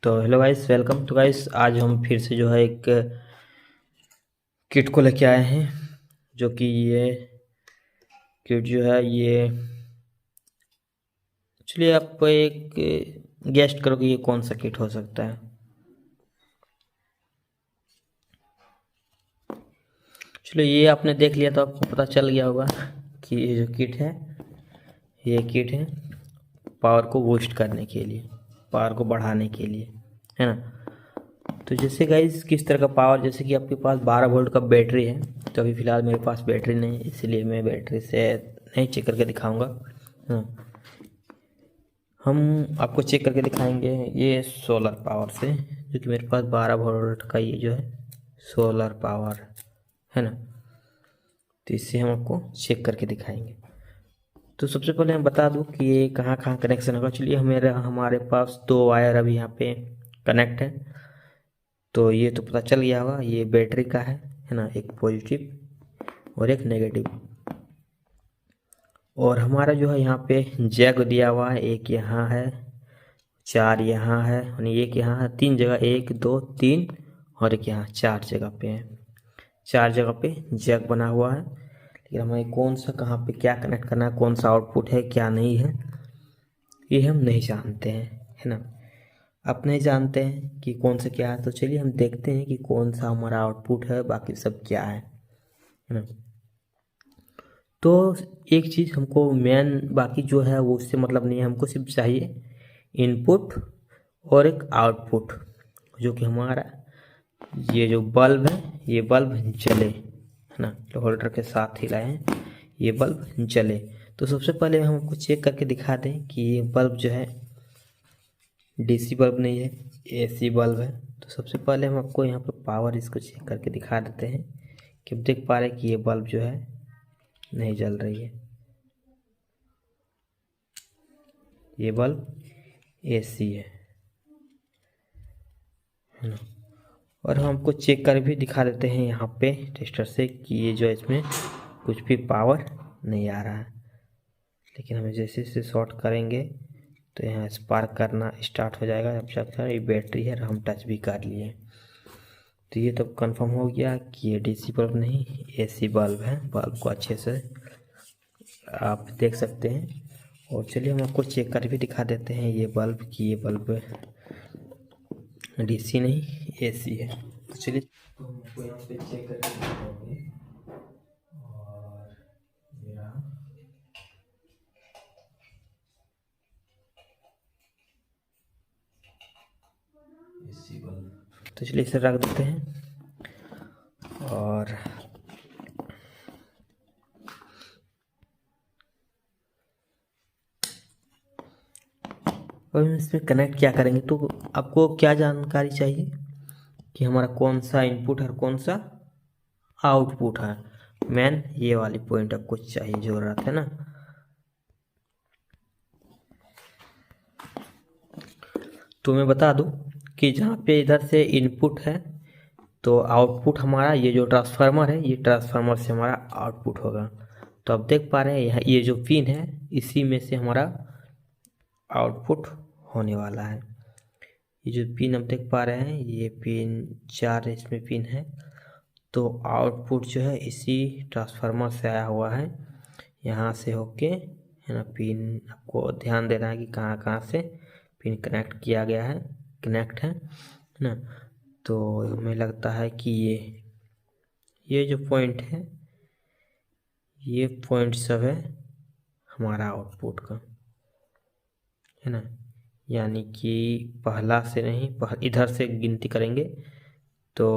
तो hello guys, welcome. तो guys आज हम फिर से जो है एक किट को लेके आए हैं, जो कि ये किट जो है ये चलिए आप एक गेस्ट करो कि ये कौन सा किट हो सकता है। चलो ये आपने देख लिया तो आपको पता चल गया होगा कि ये जो किट है ये किट है पावर को बूस्ट करने के लिए, पावर को बढ़ाने के लिए, है ना। तो जैसे गाइस किस तरह का पावर, जैसे कि आपके पास 12 वोल्ट का बैटरी है, तो अभी फ़िलहाल मेरे पास बैटरी नहीं है, इसलिए मैं बैटरी से नहीं चेक करके दिखाऊंगा। हाँ, हम आपको चेक करके दिखाएंगे ये सोलर पावर से, जो कि मेरे पास 12 वोल्ट का ये जो है सोलर पावर है ना। तो इससे हम आपको चेक करके दिखाएंगे। तो सबसे पहले मैं बता दूं कि ये कहाँ कहाँ कनेक्शन होगा। चलिए हमारे पास 2 वायर अभी यहाँ पे कनेक्ट है, तो ये तो पता चल गया होगा ये बैटरी का है ना, एक पॉजिटिव और एक नेगेटिव। और हमारा जो है यहाँ पे जैक दिया हुआ है, एक यहाँ है, 4 यहाँ है, यानी एक यहाँ है, 3 जगह, 1 2 3 और एक यहाँ 4 जगह पे है। 4 जगह पे जैक बना हुआ है, लेकिन हमें कौन सा कहाँ पे क्या कनेक्ट करना है, कौन सा आउटपुट है क्या नहीं है, ये हम नहीं जानते हैं, है ना। आप नहीं जानते हैं कि कौन सा क्या है, तो चलिए हम देखते हैं कि कौन सा हमारा आउटपुट है, बाकी सब क्या है ना। तो एक चीज़ हमको मेन, बाकी जो है वो उससे मतलब नहीं है, हमको सिर्फ चाहिए इनपुट और एक आउटपुट, जो कि हमारा ये जो बल्ब है ये बल्ब जले, है ना। तो होल्डर के साथ ही लाए हैं, ये बल्ब जले। तो सबसे पहले हम आपको चेक करके दिखा दें कि ये बल्ब जो है डीसी बल्ब नहीं है, एसी बल्ब है। तो सबसे पहले हम आपको यहाँ पर पावर इसको चेक करके दिखा देते हैं कि आप देख पा रहे हैं कि ये बल्ब जो है नहीं जल रही है, ये बल्ब एसी है ना। और हम आपको चेक कर भी दिखा देते हैं यहाँ पे टेस्टर से कि ये जो इसमें कुछ भी पावर नहीं आ रहा है। लेकिन हम जैसे जैसे शॉर्ट करेंगे तो यहाँ स्पार्क करना स्टार्ट हो जाएगा। अब चेक ये बैटरी है और हम टच भी कर लिए, तो ये तो कंफर्म हो गया कि ये डीसी बल्ब नहीं एसी बल्ब है। बल्ब को अच्छे से आप देख सकते हैं। और चलिए हम आपको चेक कर भी दिखा देते हैं ये बल्ब की, ये बल्ब डीसी नहीं एसी है। तो चलिए तो हम आपको यहाँ पे चेक करके दिखाएंगे। और मेरा एसी बल्ब, तो चलिए इसे रख देते हैं। और हम इसमें कनेक्ट क्या करेंगे, तो आपको क्या जानकारी चाहिए कि हमारा कौन सा इनपुट है और कौन सा आउटपुट है। मेन ये वाली पॉइंट आपको चाहिए, ज़रूरत है ना। तो मैं बता दूं कि जहाँ पे इधर से इनपुट है तो आउटपुट हमारा ये जो ट्रांसफार्मर है, ये ट्रांसफार्मर से हमारा आउटपुट होगा। तो आप देख पा रहे हैं यहाँ ये जो पिन है इसी में से हमारा आउटपुट होने वाला है। ये जो पिन आप देख पा रहे हैं ये पिन 4 इसमें पिन है, तो आउटपुट जो है इसी ट्रांसफार्मर से आया हुआ है, यहाँ से होके, है ना। पिन आपको ध्यान देना है कि कहाँ कहाँ से पिन कनेक्ट किया गया है, कनेक्ट है ना। तो हमें लगता है कि ये जो पॉइंट है ये पॉइंट सब है हमारा आउटपुट का, है ना। यानी कि पहला से नहीं, इधर से गिनती करेंगे तो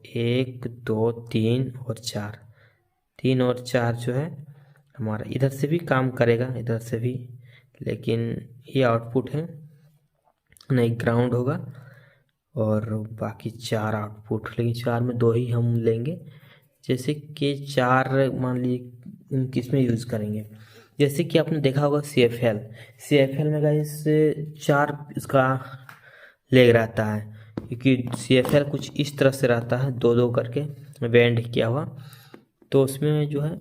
1 2 3 और 4, 3 और 4 जो है हमारा इधर से भी काम करेगा, इधर से भी, लेकिन ये आउटपुट है नहीं, ग्राउंड होगा। और बाकी 4 आउटपुट, लेकिन 4 में 2 ही हम लेंगे। जैसे कि 4 मान लीजिए किस में यूज़ करेंगे, जैसे कि आपने देखा होगा सी एफ एल में गाइस 4 इसका लेग रहता है, क्योंकि सी एफ एल कुछ इस तरह से रहता है, 2 2 करके बैंड किया हुआ, तो उसमें जो है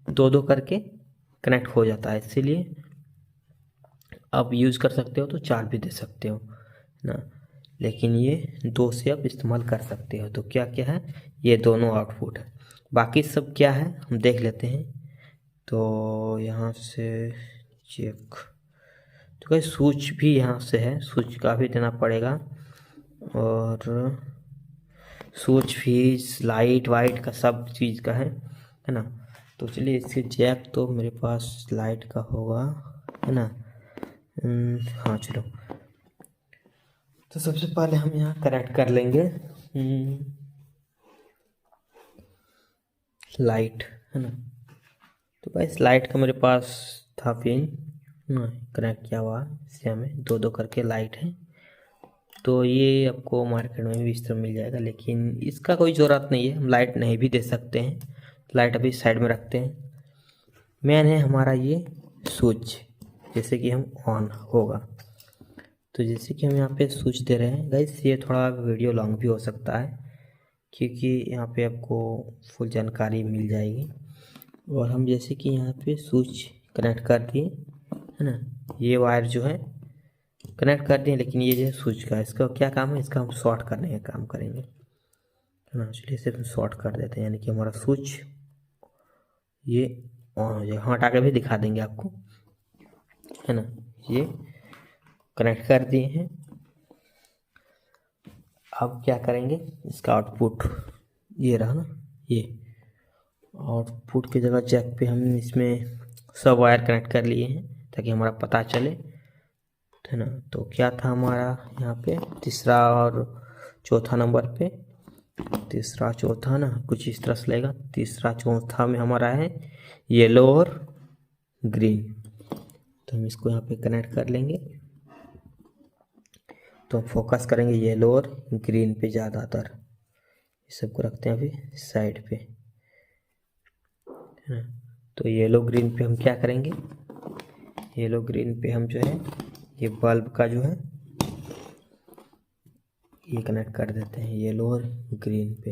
2 2 करके कनेक्ट हो जाता है। इसीलिए आप यूज़ कर सकते हो तो 4 भी दे सकते हो ना। लेकिन ये 2 से आप इस्तेमाल कर सकते हो। तो क्या क्या है, ये दोनों आउटपुट है। बाकी सब क्या है हम देख लेते हैं। तो यहाँ से चेक, तो भाई स्विच भी यहाँ से है, स्विच का भी देना पड़ेगा, और स्विच फीस लाइट वाइट का सब चीज़ का है ना। तो चलिए इसके जैक तो मेरे पास लाइट का होगा, है ना। हाँ चलो, तो सबसे पहले हम यहाँ कनेक्ट कर लेंगे लाइट, है ना। तो भाई इस लाइट का मेरे पास था पिन ना, कनेक्ट किया हुआ इससे हमें 2-2 करके लाइट है। तो ये आपको मार्केट में भी इस तरह मिल जाएगा, लेकिन इसका कोई ज़रूरत नहीं है, हम लाइट नहीं भी दे सकते हैं। लाइट अभी साइड में रखते हैं। मेन है हमारा ये स्विच, जैसे कि हम ऑन होगा। तो जैसे कि हम यहाँ पे स्विच दे रहे हैं गाइस, ये थोड़ा वीडियो लॉन्ग भी हो सकता है, क्योंकि यहाँ पे आपको फुल जानकारी मिल जाएगी। और हम जैसे कि यहाँ पे स्विच कनेक्ट कर दिए, है ना, ये वायर जो है कनेक्ट कर दिए, लेकिन ये जो है स्विच का, इसका क्या काम है, इसका हम शॉर्ट करने का काम करेंगे, है ना। चलिए इसे हम शॉर्ट कर देते हैं, यानी कि हमारा स्विच ये ऑन हो जाएगा। हम हटा के भी दिखा देंगे आपको, है ना। ये कनेक्ट कर दिए हैं। अब क्या करेंगे, इसका आउटपुट ये रहा ना, ये आउटपुट की जगह जैक पे हम इसमें सब वायर कनेक्ट कर लिए हैं ताकि हमारा पता चले, है ना। तो क्या था हमारा यहाँ पे तीसरा और चौथा नंबर पे, तीसरा चौथा ना कुछ इस तरह से लगेगा। तीसरा चौथा में हमारा है येलो और ग्रीन, तो हम इसको यहाँ पे कनेक्ट कर लेंगे। तो फोकस करेंगे येलो और ग्रीन पे ज़्यादातर, इस सबको रखते हैं अभी साइड पे, है ना। तो येलो ग्रीन पे हम क्या करेंगे, येलो ग्रीन पे हम जो है ये बल्ब का जो है ये कनेक्ट कर देते हैं येलो और ग्रीन पे।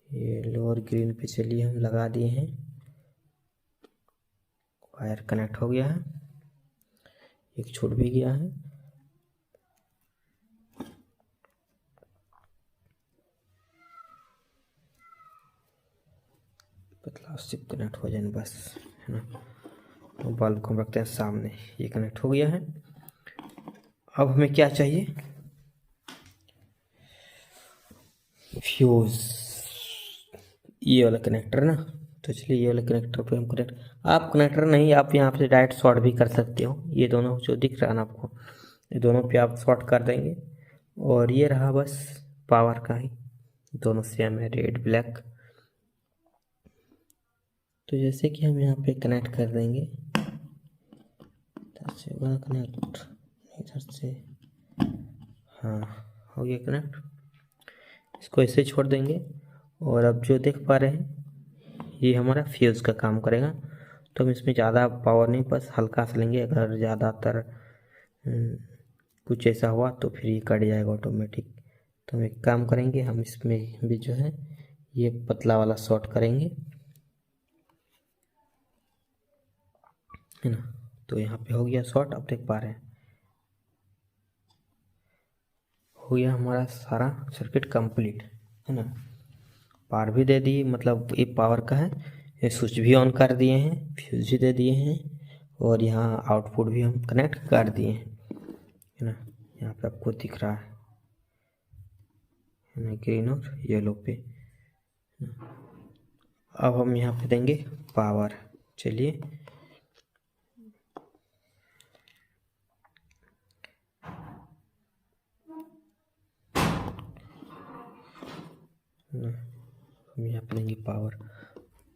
येलो और ग्रीन पे चलिए हम लगा दिए हैं, वायर कनेक्ट हो गया है, एक छूट भी गया है। पतला सिर्फ कनेक्ट हो जाए बस, है ना। तो बल्ब को हम रखते हैं सामने, ये कनेक्ट हो गया है। अब हमें क्या चाहिए, फ्यूज, ये वाला कनेक्टर ना। तो चलिए ये वाला कनेक्टर पे हम कनेक्ट, आप कनेक्टर नहीं, आप यहाँ पे डायरेक्ट शॉर्ट भी कर सकते हो। ये दोनों जो दिख रहा है ना आपको, ये दोनों पे आप शॉर्ट कर देंगे। और ये रहा बस पावर का ही, दोनों सेम है, रेड ब्लैक। तो जैसे कि हम यहाँ पे कनेक्ट कर देंगे, इधर से होगा कनेक्ट, इधर से, हाँ हो गया कनेक्ट। इसको ऐसे छोड़ देंगे। और अब जो देख पा रहे हैं ये हमारा फ्यूज़ का काम करेगा। तो हम इसमें ज़्यादा पावर नहीं, बस हल्का सा लेंगे। अगर ज़्यादातर कुछ ऐसा हुआ तो फिर ये कट जाएगा ऑटोमेटिक। तो हम एक काम करेंगे, हम इसमें भी जो है ये पतला वाला शॉर्ट करेंगे, है ना। तो यहाँ पे हो गया शॉर्ट, अब देख पा रहे हैं हो गया हमारा सारा सर्किट कंप्लीट, है ना। पावर भी दे दी, मतलब ये पावर का है, ये स्विच भी ऑन कर दिए हैं, फ्यूज भी दे दिए हैं, और यहाँ आउटपुट भी हम कनेक्ट कर दिए हैं, है ना। यहाँ पे आपको दिख रहा है ना, ग्रीन और येलो पे। अब हम यहाँ पे देंगे पावर, चलिए हम यहाँ पे देंगे पावर।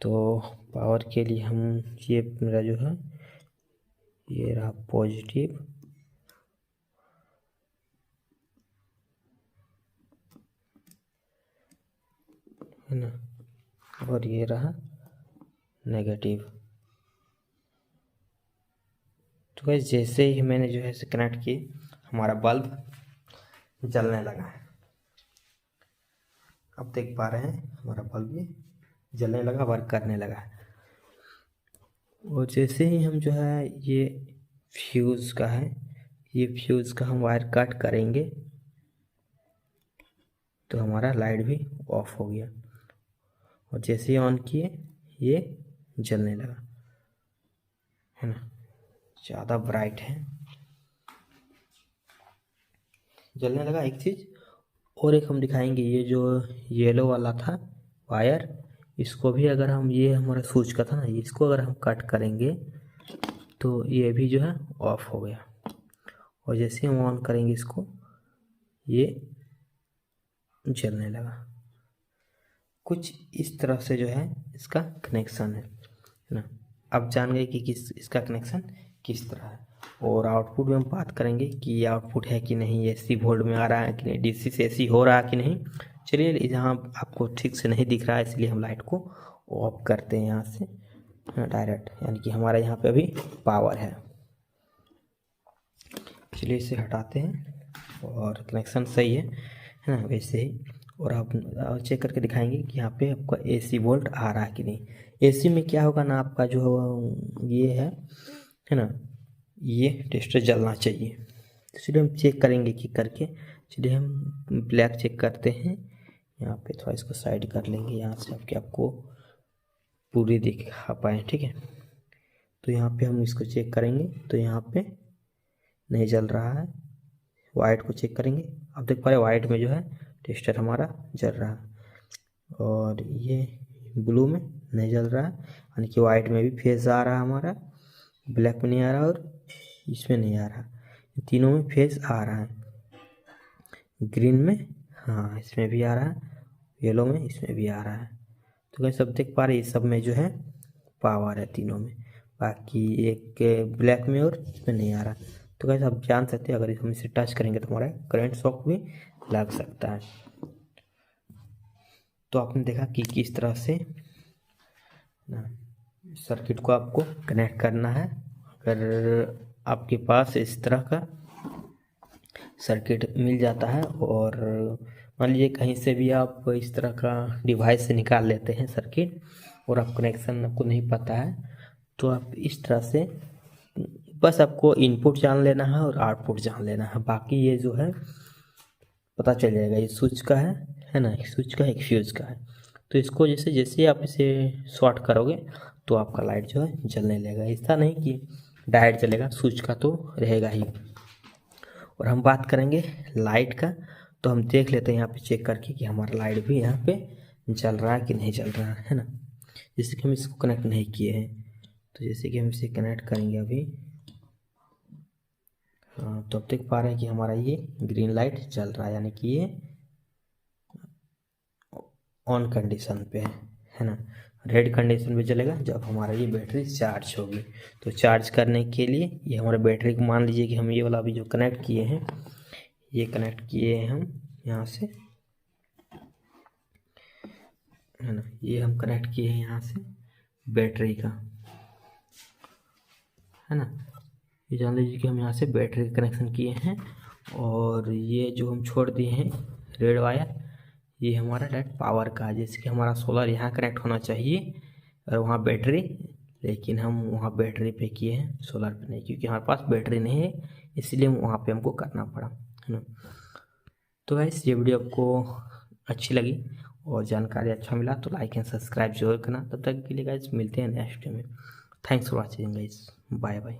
तो पावर के लिए हम, ये मेरा जो है ये रहा पॉजिटिव, है ना, और ये रहा नेगेटिव। तो गाइस जैसे ही मैंने जो है इसे कनेक्ट किए, हमारा बल्ब जलने लगा है। अब देख पा रहे हैं हमारा बल्ब ये जलने लगा, वर्क करने लगा है। और जैसे ही हम जो है ये फ्यूज़ का है, ये फ्यूज़ का हम वायर कट करेंगे तो हमारा लाइट भी ऑफ हो गया। और जैसे ही ऑन किए ये जलने लगा, है ना, ज़्यादा ब्राइट है, जलने लगा एक चीज़। और एक हम दिखाएंगे, ये जो येलो वाला था वायर, इसको भी अगर हम, ये हमारा स्विच का था ना, इसको अगर हम कट करेंगे तो ये भी जो है ऑफ हो गया। और जैसे हम ऑन करेंगे इसको ये जलने लगा। कुछ इस तरह से जो है इसका कनेक्शन है ना। अब जान गए कि इसका कनेक्शन किस तरह है। और आउटपुट में हम बात करेंगे कि ये आउटपुट है कि नहीं, एसी वोल्ट में आ रहा है कि नहीं, डीसी से एसी हो रहा है कि नहीं। चलिए, यहाँ आपको ठीक से नहीं दिख रहा है इसलिए हम लाइट को ऑफ करते हैं यहाँ से डायरेक्ट, यानी कि हमारा यहाँ पे अभी पावर है। चलिए इसे हटाते हैं और कनेक्शन सही है ना, वैसे ही। और आप चेक करके दिखाएंगे कि यहाँ पे आपका एसी वोल्ट आ रहा है कि नहीं। एसी में क्या होगा ना, आपका जो ये है ना, ये टेस्टर जलना चाहिए। तो चलिए हम चेक करेंगे कि करके। चलिए हम ब्लैक चेक करते हैं। यहाँ पे थोड़ा इसको साइड कर लेंगे यहाँ से, आपको पूरी दिखा पाए, ठीक है। तो यहाँ पे हम इसको चेक करेंगे तो यहाँ पे नहीं जल रहा है। वाइट को चेक करेंगे, अब देख पा रहे वाइट में जो है टेस्टर हमारा जल रहा है। और ये ब्लू में नहीं जल रहा है, यानी कि वाइट में भी फेज आ रहा है हमारा, ब्लैक में नहीं आ रहा और इसमें नहीं आ रहा। तीनों में फेज आ रहा है। ग्रीन में हाँ इसमें भी आ रहा है, येलो में इसमें भी आ रहा है। तो कहीं सब देख पा रहे, इस सब में जो है पावर है तीनों में, बाकी एक ब्लैक में और इसमें नहीं आ रहा। तो कैसे आप जान सकते हैं, अगर हम इसे टच करेंगे तो हमारा करंट शॉक भी लग सकता है। तो आपने देखा कि किस तरह से सर्किट को आपको कनेक्ट करना है। अगर आपके पास इस तरह का सर्किट मिल जाता है और मान लीजिए कहीं से भी आप इस तरह का डिवाइस से निकाल लेते हैं सर्किट और आप कनेक्शन आपको नहीं पता है, तो आप इस तरह से बस आपको इनपुट जान लेना है और आउटपुट जान लेना है। बाकी ये जो है पता चल जाएगा, ये स्विच का है ना, एक स्विच का एक फ्यूज का है। तो इसको जैसे जैसे आप इसे शॉर्ट करोगे तो आपका लाइट जो है जलने लगेगा। ऐसा नहीं कि डायरेक्ट जलेगा, स्विच का तो रहेगा ही। और हम बात करेंगे लाइट का, तो हम देख लेते हैं यहाँ पे चेक करके कि हमारा लाइट भी यहाँ पे जल रहा है कि नहीं जल रहा है ना। जैसे कि हम इसको कनेक्ट नहीं किए हैं, तो जैसे कि हम इसे कनेक्ट करेंगे अभी, हाँ तो अब देख पा रहे हैं कि हमारा ये ग्रीन लाइट जल रहा है, यानी कि ये ऑन कंडीशन पे है ना। रेड कंडीशन पे चलेगा जब हमारा ये बैटरी चार्ज होगी। तो चार्ज करने के लिए ये हमारे बैटरी को, मान लीजिए कि हम ये वाला अभी जो कनेक्ट किए हैं, ये कनेक्ट किए हैं हम यहाँ से, है ना, ये हम कनेक्ट किए हैं यहाँ से बैटरी का, है ना। ये जान लीजिए कि हम यहाँ से बैटरी का कनेक्शन किए हैं। और ये जो हम छोड़ दिए हैं रेड वायर, ये हमारा डायरेक्ट पावर का है। जैसे कि हमारा सोलर यहाँ कनेक्ट होना चाहिए और वहाँ बैटरी, लेकिन हम वहाँ बैटरी पे किए हैं, सोलर पे नहीं, क्योंकि हमारे पास बैटरी नहीं है, इसलिए वहाँ पे हमको करना पड़ा, है ना। तो गाइस ये वीडियो आपको अच्छी लगी और जानकारी अच्छा मिला तो लाइक एंड सब्सक्राइब जरूर करना। तब तक के लिए गाइस मिलते हैं नेक्स्ट वीडियो में। Thanks for watching guys, bye bye.